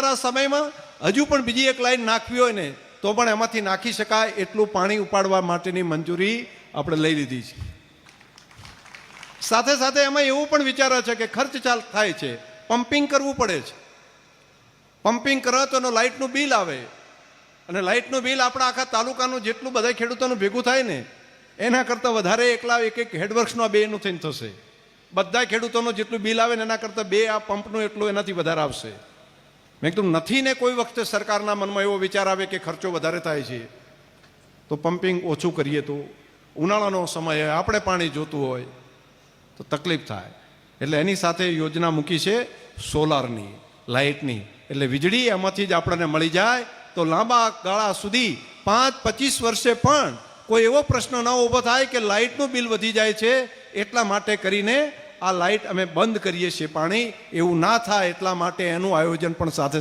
આવનારા સમયમાં હજુ પણ બીજી એક લાઈન નાખવી હોય ને તો પણ એમાંથી નાખી શકાય એટલું પાણી ઉપાડવા માટેની મંજૂરી આપણે લઈ લીધી છે. સાથે સાથે એમાં એવું પણ વિચારે છે કે ખર્ચ થાય છે, પમ્પિંગ કરવું પડે છે. પમ્પિંગ કરો તો એનું લાઇટનું બિલ આવે અને લાઇટનું બિલ આપણા આખા તાલુકાનું જેટલું બધા ખેડૂતોનું ભેગું થાય ને એના કરતાં વધારે એકલા એક હેડવર્ક્સનું આ બેનું થઈને થશે. બધા ખેડૂતોનું જેટલું બિલ આવે ને એના કરતાં બે આ પંપનું એટલું એનાથી વધારે આવશે. મેં કીધું નથી ને કોઈ વખતે સરકારના મનમાં એવો વિચાર આવે કે ખર્ચો વધારે થાય છે તો પમ્પિંગ ઓછું કરીએ તો ઉનાળાનો સમય આપણે પાણી જોતું હોય તો તકલીફ થાય. એટલે એની સાથે યોજના મૂકી છે સોલારની, લાઇટની. એટલે વીજળી એમાંથી જ આપણને મળી જાય તો લાંબા ગાળા સુધી 5-25 વર્ષે પણ કોઈ એવો પ્રશ્ન ન ઊભો થાય કે લાઇટનું બિલ વધી જાય છે એટલા માટે કરીને આ લાઇટ અમે બંધ કરીએ છીએ પાણી, એવું ના થાય એટલા માટે એનું આયોજન પણ સાથે સાથે